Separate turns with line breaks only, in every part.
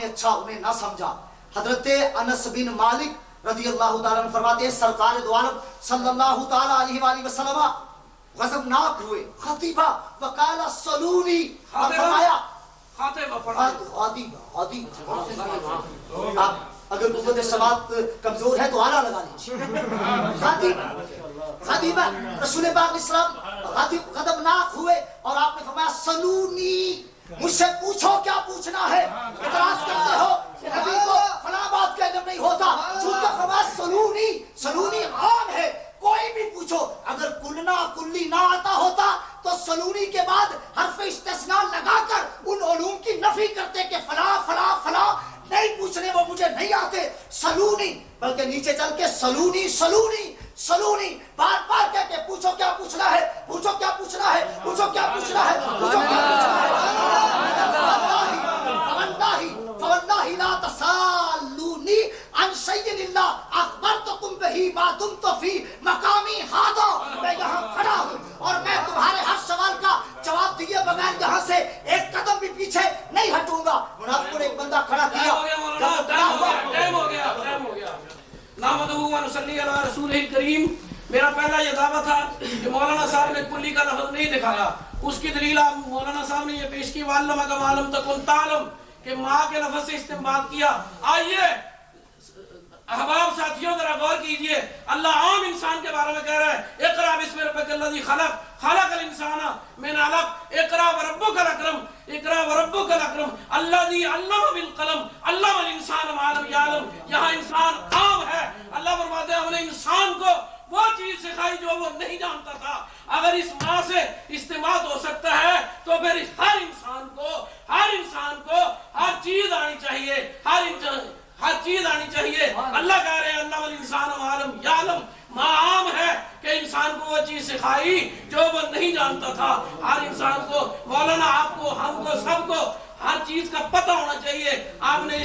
اچھا انہیں نہ سمجھا۔ حضرت انس بن مالک رضی اللہ تعالیٰ عنہ فرماتے ہیں سرکار دو عالم صلی اللہ تعالیٰ علیہ وآلہ وسلم غضبناک ہوئے، خطیبہ وقال صلونی، اور فرمایا آپ اگر قوت سماعت کمزور ہے تو آلہ لگا لیجیے۔ خطیبہ رسول پاک اسلام غضبناک ہوئے اور آپ نے فرمایا صلونی، مجھ سے پوچھو کیا پوچھنا ہے۔ اعتراض کرتے ہو کہ نبی کو فلاں بات کا علم نہیں ہوتا، چونکہ فرمایا سلونی، سلونی عام ہے، کوئی بھی پوچھو۔ اگر کلنا کلی نہ آتا ہوتا تو سلونی کے بعد حرف استثناء لگا کر ان علوم کی نفی کرتے کہ فلاں فلاں فلاں نہیں پوچھنے، وہ مجھے نہیں آتے۔ سلونی بلکہ نیچے چل کے سلونی سلونی سلونی بار بار کہہ کے پوچھو کیا پوچھنا ہے، پوچھو کیا پوچھنا ہے، پوچھو کیا پوچھنا ہے، پوچھو کیا پوچھنا ہے۔ فواللہ لا تسالونی عن شیء الا اخبرتکم بہ ما دمت فی مقامی ھذا، میں یہاں کھڑا ہوں اور میں تمہارے ہر سوال کا جواب دیے بغیر یہاں سے ایک قدم بھی پیچھے نہیں ہٹوں گا۔ منافقوں نے ایک بندہ کھڑا کیا،
ٹائم ہو گیا۔ نحمدہ و نصلی علی رسولہ الکریم۔ میرا پہلا یہ دعویٰ تھا کہ مولانا صاحب نے کلی کا لفظ نہیں دکھایا، اس کی دلیل مولانا صاحب نے یہ پیش کی وَعَلَّمَكَ مَا لَمْ تَكُنْ تَعْلَمْ، کہ ماں کے لفظ سے استنباط کیا۔ آئیے احباب ساتھیوں ذرا غور کیجئے، اللہ عام انسان کے بارے میں کہہ رہا ہے اقرأ بسم ربک الذی خلق خلق الانسان من علق اقرأ وربک الاکرم اقرأ وربک الاکرم الذی علم بالقلم علم الانسان ما لم یعلم۔ یہاں انسان عام ہے، اللہ فرماتے ہیں ہم نے انسان کو وہ چیز سکھائی جو وہ نہیں جانتا تھا۔ اگر اس ماں سے استنباط ہو سکتا ہے تو پھر ہر انسان کو ہر چیز آنی چاہیے، ہر چیز آنی چاہیے۔ اللہ کہہ رہے ہیں اللہ والانسان عالم یعلم، ماں عام ہے کہ انسان کو وہ چیز سکھائی جو وہ نہیں جانتا تھا۔ ہر انسان کو، مولانا آپ کو، ہم کو، سب کو ہر چیز کا پتہ ہونا چاہیے۔ آپ نے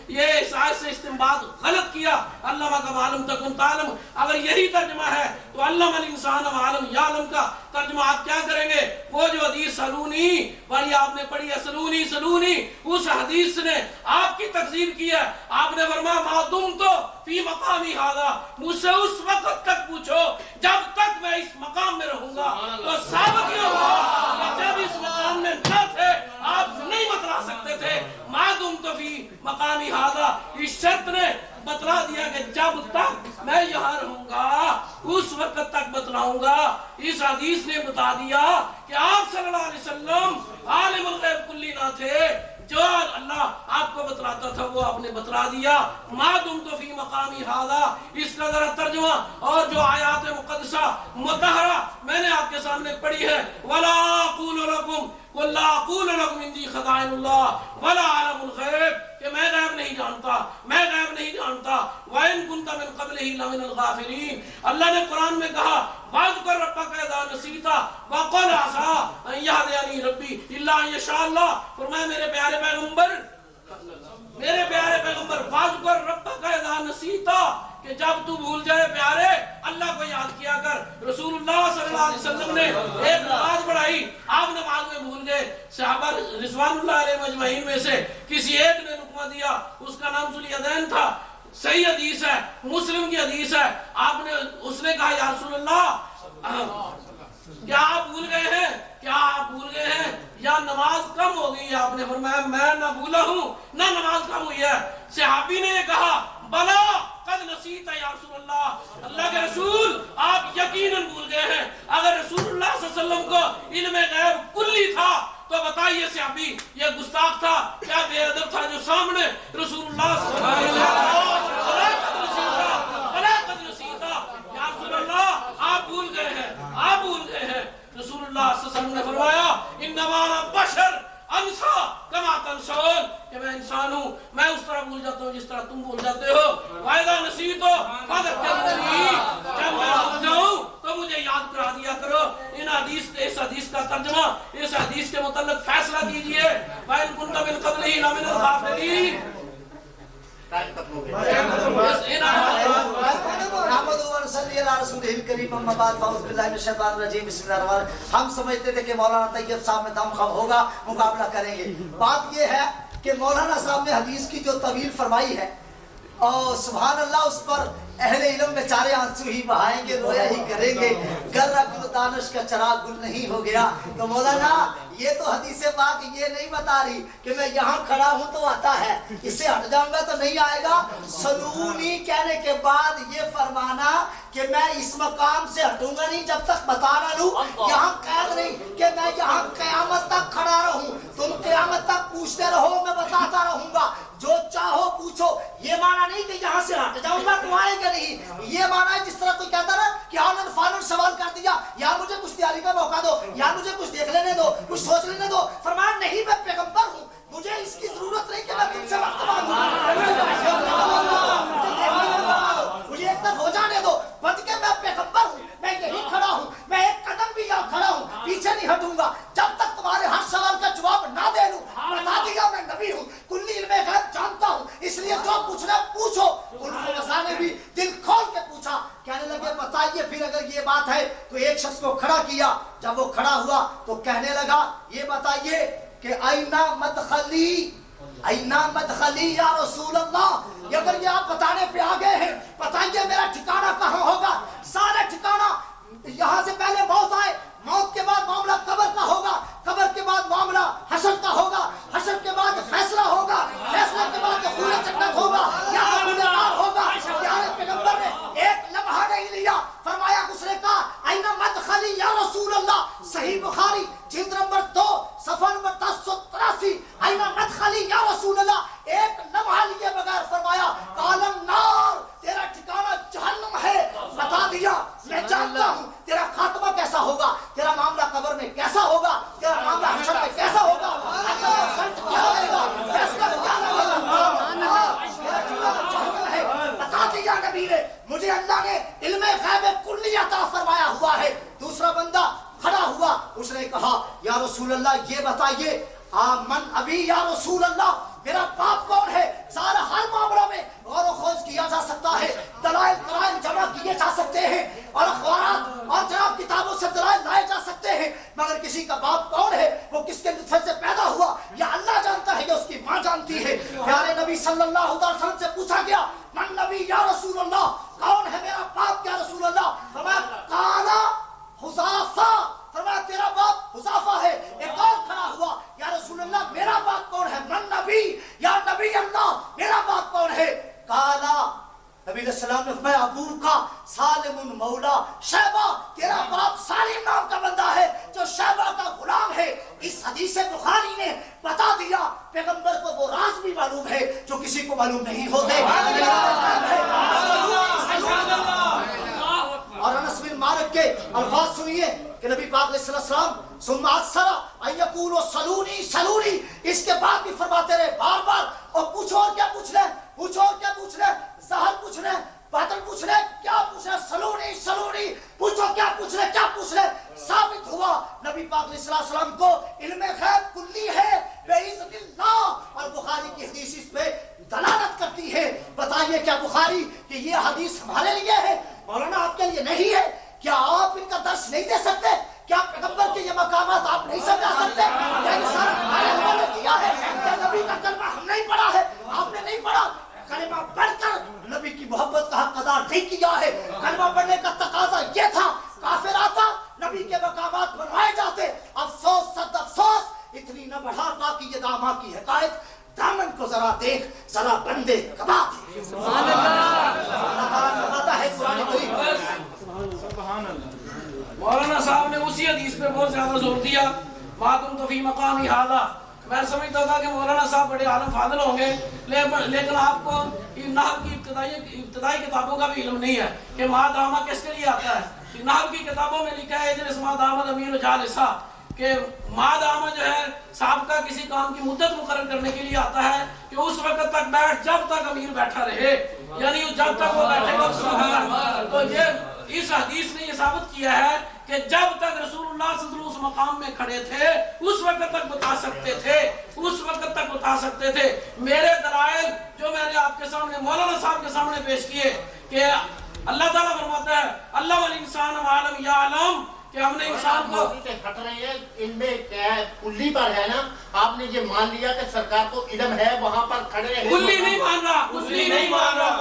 یہ اس آیت سے استنباط غلط کیا، علمک ما لم تکن تعلم۔ اگر یہی ترجمہ ہے تو علم الانسان ما لم یعلم کا ترجمہ آپ کیا کریں گے؟ وہ جو حدیث سلونی والی آپ نے پڑھی ہے، سلونی سلونی، اس حدیث نے آپ کی تکذیب کی ہے۔ آپ نے فرمایا ما دمت فی مقامی ھذا، مجھ سے اس وقت تک پوچھو جب تک میں اس مقام میں رہوں گا۔ تو ثابت یہ ہوا کہ جب اس مقام میں نہ تھے آپ نہیں بتلا سکتے تھے۔ ما دمت فی مقامی ھذا، اس شرط نے بتلا دیا کہ جب تک میں یہاں رہوں گا اس وقت تک بتلاؤں گا۔ اس حدیث نے بتا دیا کہ آپ صلی اللہ علیہ وسلم عالم الغیب کلی نہ تھے، جو اللہ آپ کو بتلاتا تھا وہ آپ نے بتلا دیا۔ ما دمت فی مقامی ھذا، اس کا ذرا ترجمہ اور جو آیات مقدسہ مطہرہ میں نے آپ کے سامنے پڑھی ہے، وَلَا أَقُولُ لَكُمْ قُلْ لَا أَقُولُ لَكُمْ عِنْدِي خَزَائِنُ اللَّهِ وَلَا أَعْلَمُ الْغَيْبَ، کہ میں غیب نہیں جانتا، میں غیب نہیں جانتا۔ وَإِن كُنْتَ مِن قَبْلِهِ لَمِنَ الْغَافِلِينَ، اللہ نے قرآن میں کہا وَاذْكُر رَبَّكَ إِذَا نَسِيتَ وَقُلْ عَسَىٰ أَن يَهْدِيَنِي رَبِّي إِلَّا أَن يَشَاءَ اللَّهُ۔ فرمایا میرے پیارے پیغمبر وَاذْكُر رَبَّكَ إِذَا نَسِيتَ، کہ جب تو بھول جائے پیارے اللہ کو یاد کیا کر۔ رسول اللہ صلی اللہ علیہ وسلم نے ایک نماز پڑھائی، آپ نماز میں بھول گئے، صحابہ رضوان اللہ علیہ مجمعین میں سے کسی ایک نے لقمہ دیا، اس کا نام ذوالیدین تھا۔ صحیح حدیث ہے، مسلم کی حدیث ہے۔ اس نے کہا یا رسول اللہ کیا آپ بھول گئے ہیں، کیا آپ بھول گئے ہیں یا نماز کم ہو گئی ہے؟ آپ نے فرمایا میں نہ بھولا ہوں نہ نماز کم ہوئی ہے۔ صحابی نے کہا بلا قد نسیت یا رسول اللہ، اللہ کے رسول آپ یقیناً بھول گئے ہیں۔ اگر رسول اللہ صلی اللہ علیہ وسلم کو علم غیب کلی تھا تو بتائیے صحابی یہ گستاخ تھا، کیا بے ادب تھا جو سامنے رسول اللہ صلی اللہ علیہ وسلم یا رسول اللہ آپ بھول گئے ہیں، آپ بھول گئے ہیں۔ رسول اللہ صلی اللہ علیہ وسلم نے فرمایا انما انا بشر انسا کما تنسون، کہ میں انسان ہوں، میں اس طرح بھول جاتا ہوں جس طرح تم بھول جاتے ہو۔ وَإِذَا نَسِيتُ فَذَكِّرْنِي، جب میں بھول جاؤں تو مجھے یاد کرا دیا کرو۔ اس حدیث کا ترجمہ، اس حدیث کے متعلق فیصلہ کیجئے۔ وَإِن كُنْتَ مِن قَبْلِهِ لَمِنَ الْغَافِلِينَ۔
ہم سمجھتے تھے کہ مولانا طیب صاحب میں دم خم ہوگا، مقابلہ کریں گے۔ بات یہ ہے کہ مولانا صاحب نے حدیث کی جو طویل فرمائی ہے اور سبحان اللہ اس پر اہل علم بیچارے آنسو ہی بہائیں گے، رویا ہی کریں گے، گر گل دانش کا چراغ گل نہیں ہو گیا. تو مولانا یہ تو حدیث پاک یہ نہیں بتا رہی کہ میں یہاں کھڑا ہوں تو آتا ہے، اس سے ہٹ جاؤں گا تو نہیں آئے گا. سلونی کہنے کے بعد یہ فرمانا کہ میں اس مقام سے ہٹوں گا نہیں جب تک بتا نہ لوں. یہاں قید نہیں کہ میں یہاں قیامت تک کھڑا رہوں، تم قیامت تک پوچھتے رہو میں بتاتا رہوں گا، جو چاہو پوچھو. یہ معنی نہیں کہ یہاں سے ہٹ جاؤں گا تو آئے گا نہیں. یہ معنی ہے جس طرح کوئی کہتا نا کہ آنن فانن سوال کر دیا، یا مجھے کچھ تیاری کا موقع دو، یا مجھے کچھ دیکھ لینے دو، کچھ سوچ لینے دو. فرمایا نہیں میں پیغمبر ہوں، مجھے اس کی ضرورت نہیں کہ میں تم سے وقت مانگوں، مجھے ایک طرف ہو جانے دو. بچ کے میں پیغمبر ہوں، میں یہی کھڑا ہوں، میں ایک قدم بھی یہاں کھڑا ہوں، پیچھے نہیں ہٹوں گا جب تک تمہارے ہر سوال کا جواب نہ دے لوں. بتا دیا میں نبی ہوں، کلی علم غیب جانتا ہوں، اس لیے جو پوچھنا پوچھو. ان نے بھی دل کھول کے پوچھا، کہنے لگے بتائیے پھر اگر یہ بات ہے. تو ایک شخص کو کھڑا کیا، جب وہ کھڑا ہوا تو کہنے لگا یہ بتائیے کہ اینا مدخلی، اینا مدخلی یا رسول اللہ. اگر یہ آپ بتانے پہ آ گئے ہیں بتائیے میرا ٹھکانہ کہاں ہوگا. سارے ٹھکانہ یہاں سے پہلے موت آئے، موت کے بعد معاملہ قبر کا ہوگا، قبر کے بعد معاملہ حشر کا ہوگا، حشر کے بعد فیصلہ ہوگا، فیصلہ کے بعد دخول جنت ہوگا، یہاں گنہگار ہوگا. پیارے پیغمبر نے ایک لمحہ نہیں لیا، فرمایا اس نے کہا اینا مدخلی یا رسول اللہ. صحیح بخاری جلد نمبر 2 صفحہ نمبر 1083 اینا مدخلی یا رسول اللہ. ایک لمحہ لیے بغیر فرمایا کالم نار، تیرا ٹھکانہ جہنم ہے. بتا دیا میں جانتا ہوں تیرا خاتمہ کیسا ہوگا، تیرا معاملہ قبر میں کیسا ہوگا، تیرا معاملہ حشر میں کیسا ہوگا، کیا ہوئے گا، فیصلہ کیا ہوگا. بتا دیا نبی نے، مجھے اللہ نے علم غیب کلی عطا فرمایا ہوا ہے. دوسرا بندہ کھڑا ہوا، اس نے کہا یا رسول اللہ یہ بتائیے من ابھی یا رسول اللہ، میرا باپ کون ہے. سارا ہر معاملہ میں غور و خوض کیا جا سکتا ہے، دلائل قرائن جمع کیے جا سکتے ہیں اور اخبارات اور جناب کتابوں سے دلائل لائے جا سکتے ہیں، مگر کسی کا باپ کون ہے، وہ کس کے نطفے سے پیدا ہوا یا اللہ جانتا ہے یا اس کی ماں جانتی ہے. پیارے نبی صلی اللہ علیہ وسلم سے پوچھا گیا من نبی یا رسول اللہ، کون ہے میرا باپ یا رسول اللہ. فرمایا کالا حذافہ، فرمایا تیرا باپ حذافہ ہے. ایک اور کھڑا ہوا یا رسول اللہ میرا باپ کون ہے. من نبی یا نبی اللہ، میرا باپ کون ہے. کالا نبی علیہ السلام نے فرمایا ابو کا سالم مولا شیبہ، تیرا باپ سالم نام کا بندہ ہے جو شیبہ کا غلام ہے. اس حدیث بخاری نے بتا دیا پیغمبر کو وہ راز بھی معلوم ہے جو کسی کو معلوم نہیں ہوتے. اور انس بن مالک کے الفاظ سنیے کہ نبی پاک علیہ السلام ثم اکثر ان یقولوا سلونی سلونی، اس کے بعد بھی فرماتے رہے بار بار اور پوچھو اور کیا پوچھ لیں، پوچھو اور کیا پوچھ لیں، ظاہر پوچھ لیں، باطن پوچھ لیں، کیا پوچھ لیں، سلونی سلونی، پوچھو کیا پوچھ لیں، کیا پوچھ لیں. ثابت ہوا نبی پاک علیہ السلام کو علم غیب کلی ہے بعزت اللہ. اور بخاری کی حدیث اس پہ دلالت کرتی ہے. بتائیے کیا بخاری کہ یہ حدیث ہمارے لیے ہے، مولانا آپ کے لیے نہیں ہے؟ کیا آپ ان کا درس نہیں دے سکتے؟ کیا پیغمبر کے یہ مقامات آپ نہیں سمجھا سکتے؟ یہ سارا ہمارے حوالے کیا ہے. کیا نبی کا کلمہ ہم نہیں پڑھا ہے؟ آپ نے نہیں پڑھا. کلمہ پڑھ کر نبی کی محبت کا حق ادا نہیں کیا ہے. کلمہ پڑھنے کا تقاضا یہ تھا، کافر آتا نبی کے مقامات بنوائے جاتے. افسوس صد افسوس اتنی نہ بڑھا باقی یہ داما کی حقائق. دامن کو ذرا دیکھ، ذرا بندے کما دے. سبحان اللہ فرماتا ہے قرآن کریم.
سبحان اللہ. مولانا صاحب نے اسی حدیث پہ بہت زیادہ زور دیا، ما تم تو فی مقامی حالا. میں سمجھتا تھا کہ مولانا صاحب بڑے عالم فاضل ہوں گے، لیکن آپ کو نحو کی ابتدائی کتابوں کا بھی علم نہیں ہے کہ ما دامہ کس کے لیے آتا ہے. نحو کی کتابوں میں لکھا ہے اجلس ما دامہ امیر جالسہ، کہ ما دامہ جو ہے سابقہ کسی کام کی مدت مقرر کرنے کے لیے آتا ہے کہ اس وقت تک بیٹھ جب تک امیر بیٹھا رہے، یعنی جب تک وہ بیٹھے گا اس وقت. تو یہ اس حدیث نے یہ ثابت کیا ہے کہ جب تک رسول اللہ صلی اللہ علیہ وسلم اس مقام میں کھڑے تھے اس وقت تک بتا سکتے تھے، اس وقت تک بتا سکتے تھے. میرے دلائل جو میں نے آپ کے سامنے مولانا صاحب کے سامنے پیش کیے کہ اللہ تعالیٰ فرماتا ہے اللہ والانسان عالم یعلم، کہ ہم نے انسان کو
ہٹ رہے ہیں. ان میں کلی پر ہے نا، آپ نے یہ مان لیا کہ سرکار کو علم ہے، وہاں پر کھڑے ہیں.
کلی نہیں مان رہا، کلی نہیں مان رہا.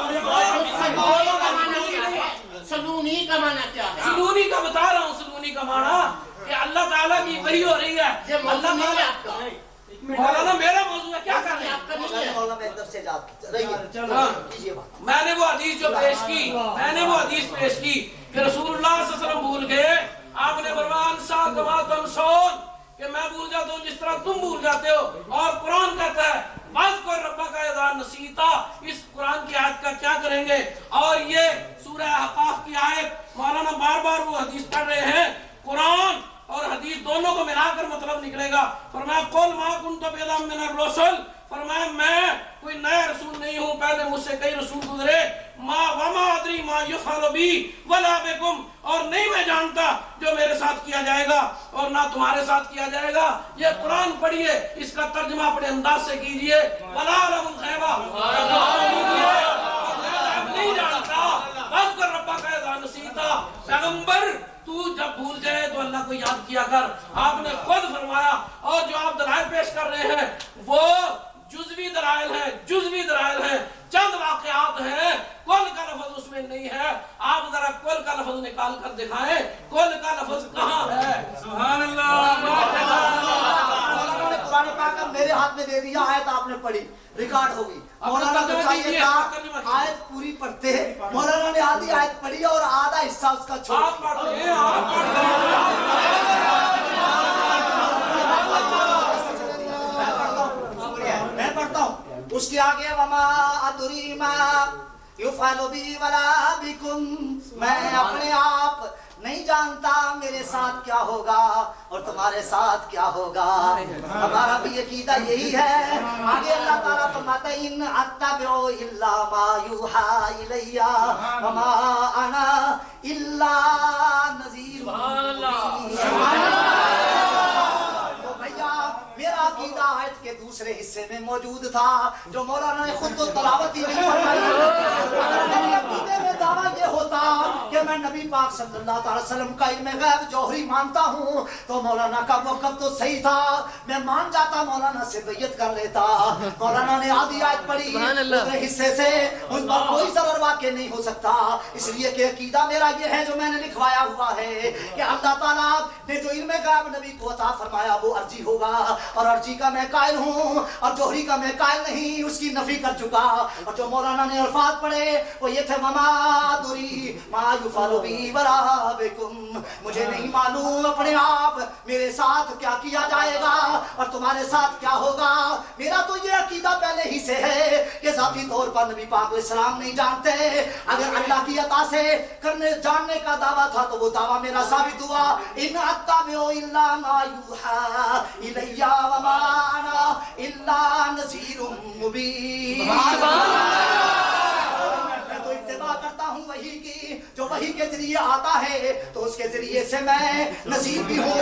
سنونی کا معنی کیا ہے؟
سنونی کا بتا رہا ہوں. سنونی کا معنی کہ اللہ تعالیٰ کی وحی ہو رہی ہے.
یہ موضوع نہیں ہے آپ کا.
مولانا میرا موضوع ہے، کیا کر رہے ہیں
آپ کا نہیں ہے.
مولانا میں طرف سے جات رہیے کیجیے بات.
میں نے وہ حدیث جو پیش کی، میں نے وہ حدیث پیش کی کہ رسول اللہ صلی اللہ علیہ وسلم بھول گئے. آپ نے فرمایا انسا کما تنسون، کہ میں بھول جاتا ہوں جس طرح تم بھول جاتے ہو. اور قرآن کہتا ہے واذکر ربک اذا نسیتا. اس قرآن کی آیت کا کیا کریں گے؟ اور یہ سورہ احقاف کی آیت، مولانا بار بار وہ حدیث پڑھ رہے ہیں. قرآن اور حدیث دونوں کو ملا کر مطلب نکلے گا. فرمایا قل ما کنت بدعا من الرسل، فرمایا میں کوئی نیا رسول نہیں ہوں، پہلے مجھ سے کئی رسول گزرے. ما وما ادری ما یفعل بی ولا بکم، اور نہیں میں جانتا جو میرے ساتھ کیا جائے گا اور نہ تمہارے ساتھ کیا جائے گا. یہ قرآن پڑھیے، اس کا ترجمہ اپنے انداز سے کیجئے. ولا علم الغیب، نہیں جانتا. واذکر ربک اذا نسیتا، پیغمبر تو جب بھول جائے تو اللہ کو یاد کیا کر. آپ نے خود فرمایا. اور جو آپ دلائل پیش کر رہے ہیں وہ جزوی دلائل ہیں، جزوی دلائل ہیں، چند واقعات ہیں، کل کا لفظ اس میں نہیں ہے. آپ ذرا کل کا لفظ نکال کر دکھائیں، کل کا لفظ کہاں ہے؟ سبحان اللہ.
مولانا نے قرآن پاک میرے ہاتھ میں دے دیا، آیت آپ نے پڑھی، ریکارڈ ہوگی. مولانا کو چاہیے تھا آیت پوری پڑھتے ہیں. مولانا نے آدھی آیت پڑھی اور آدھا حصہ اس کا چھوڑ.
آپ پڑھ لیں، آپ پڑھ لیں.
میں پڑھتا ہوں. اس کے آگے وما ادری ما یفعل بی ولا بکم، میں اپنے آپ نہیں جانتا میرے ساتھ کیا ہوگا اور تمہارے ساتھ کیا ہوگا. ہمارا بھی عقیدہ یہی ہے. آگے اللہ تعالیٰ فرماتا ہے ان اتبع الا ما یوحی الی وما انا الا نذیر. تو بھیا میرا عقیدہ آیت کے دوسرے حصے میں موجود تھا جو مولانا نے خود تو تلاوت ہی نہیں فرمائی. اگر میرے عقیدے میں دعویٰ یہ ہوتا کہ میں نبی پاک صلی اللہ علیہ وسلم کا علم غیب جوہری مانتا ہوں تو مولانا کا موقف تو صحیح تھا، میں مان جاتا، مولانا سے بیعت کر لیتا. مولانا نے آدھی آیت پڑھی، دوسرے حصے سے اس پر کوئی ضرر واقع نہیں ہو سکتا. اس لیے کہ عقیدہ میرا یہ ہے جو میں نے لکھوایا ہوا ہے کہ اللہ تعالیٰ نے جو علم غیب نبی کو عطا فرمایا وہ عرضی ہوگا، اور عرضی کا میں قائل ہوں اور جوہری کا میں قائل نہیں، اس کی نفی کر چکا. اور جو مولانا نے الفاظ پڑھے وہ یہ تھے وما ادری ما یفعل بی ولا بکم، مجھے نہیں معلوم اپنے آپ میرے ساتھ کیا کیا جائے گا اور تمہارے ساتھ کیا ہوگا. میرا تو یہ عقیدہ پہلے ہی سے ہے کہ ذاتی طور پر نبی پاک علیہ السلام نہیں جانتے. اگر اللہ کی عطا سے کرنے جاننے کا دعویٰ تھا تو وہ دعویٰ میرا ثابت ہوا. ان اتبع الا ما یوحی الی وما انا الا نذیر مبین. میں تو اتباع کرتا ہوں وحی کی، جو وحی کے ذریعے آتا ہے تو اس کے ذریعے سے میں نذیر بھی ہوں.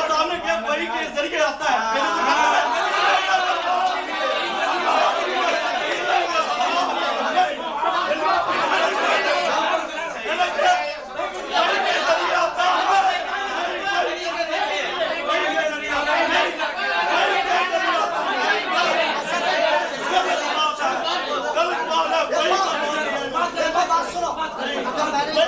سامنے کیا وحی کے ذریعے آتا ہے؟
بات سنو، اگر میں نے